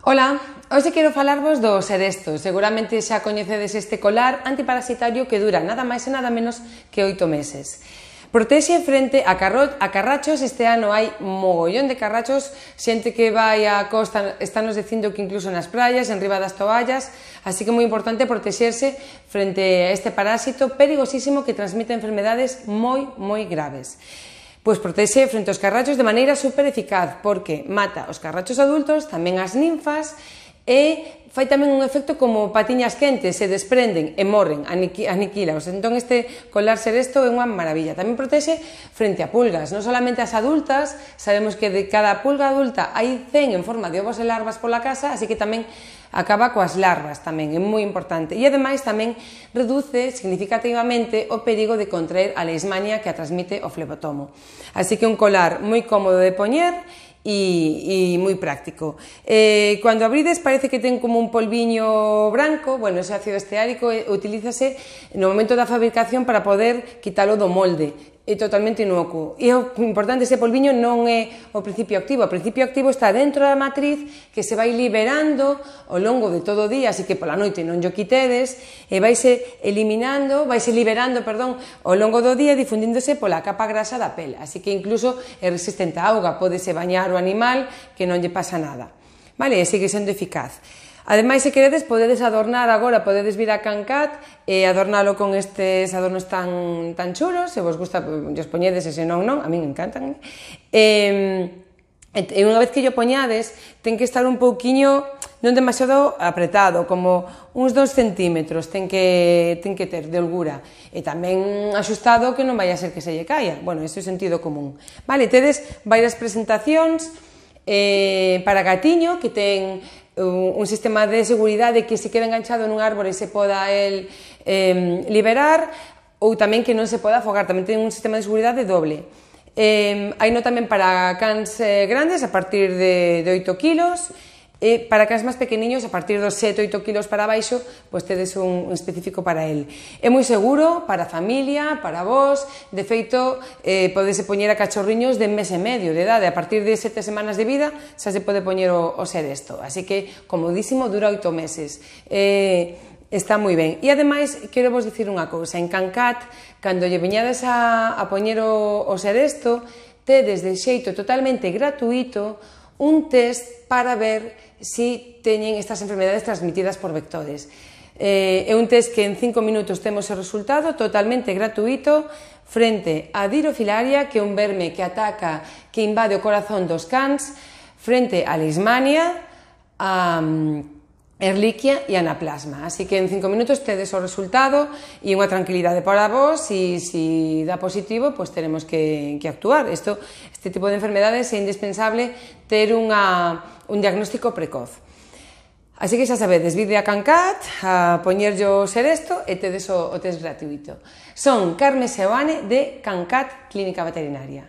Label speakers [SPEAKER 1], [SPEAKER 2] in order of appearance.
[SPEAKER 1] Ola, hoxe quero falarvos do Seresto. Seguramente xa coñecedes este colar antiparasitario que dura nada máis e nada menos que 8 meses. Protexe frente a carrachos. Este ano hai mogollón de carrachos, xente que vai á costa estános dicindo que incluso nas praias, en riba das toallas, así que é moi importante protexerse frente a este parásito perigosísimo que transmite enfermedades moi graves. Pois protexe frente aos carrachos de maneira super eficaz, porque mata os carrachos adultos, tamén as ninfas, e fai tamén un efecto como patiñas quentes, se desprenden e morren, aniquilaos. Entón este colar Seresto é unha maravilla. Tamén protexe frente a pulgas, non solamente as adultas, sabemos que de cada pulga adulta hai 100 en forma de ovos e larvas pola casa, así que tamén acaba coas larvas tamén, é moi importante. E ademais tamén reduce significativamente o perigo de contraer a leishmania que a transmite o flebotomo. Así que un colar moi cómodo de poñer e moi práctico. Cando abrides parece que ten como un polviño branco, bueno, ese ácido esteárico utilízase no momento da fabricación para poder quitalo do molde. É totalmente inocuo. E o importante, ese polviño non é o principio activo. O principio activo está dentro da matriz que se vai liberando ao longo de todo o día, así que pola noite non o quitedes, e vaise liberando ao longo do día, difundíndose pola capa grasa da pel. Así que incluso é resistente á auga, pódese bañar o animal que non lle pasa nada. Vale, e sigue sendo eficaz. Ademais, se queredes, podedes adornar agora, podedes vir a Cancat e adornalo con estes adornos tan chulos, se vos gusta, os poñedes, e se non, non, a min encantan. E unha vez que o poñades, ten que estar un pouquiño, non demasiado apretado, como uns 2 centímetros, ten que ter de holgura, e tamén axustado que non vai a ser que se lle caia. Bueno, ese é o sentido común. Vale, tedes varias presentacións para gatiño, que ten un sistema de seguridade que se queda enganchado nun árbore e se poda el liberar, ou tamén que non se poda afogar, tamén ten un sistema de seguridade doble. Hai no tamén para cans grandes a partir de 8 kilos, e para cans máis pequeniños a partir dos 7-8 kilos para baixo, pois tedes un específico para el. É moi seguro para a familia, para vos, de feito podese poñer a cachorriños de mes e medio de idade, a partir de 7 semanas de vida xa se pode poñer o Seresto, así que comodísimo, dura 8 meses. Está moi ben. E ademais, quero vos dicir unha cousa, en Cancat, cando lle veñades a poñer o Seresto, tedes de xeito totalmente gratuito un test para ver si teñen estas enfermedades transmitidas por vectores. É un test que en 5 minutos temos o resultado totalmente gratuito frente a Dirofilaria, que é un verme que ataca, que invade o corazón dos cans, frente a Leishmania, a Ehrlichia e Anaplasma. Así que en 5 minutos tedes o resultado e unha tranquilidade para vos, e se dá positivo, pois teremos que actuar. Este tipo de enfermedades é indispensable ter un diagnóstico precoz. Así que xa sabedes, vide a Cancat a poñerlle o Seresto e tedes o test gratuito. Son Carme Seoane de Cancat Clínica Veterinaria.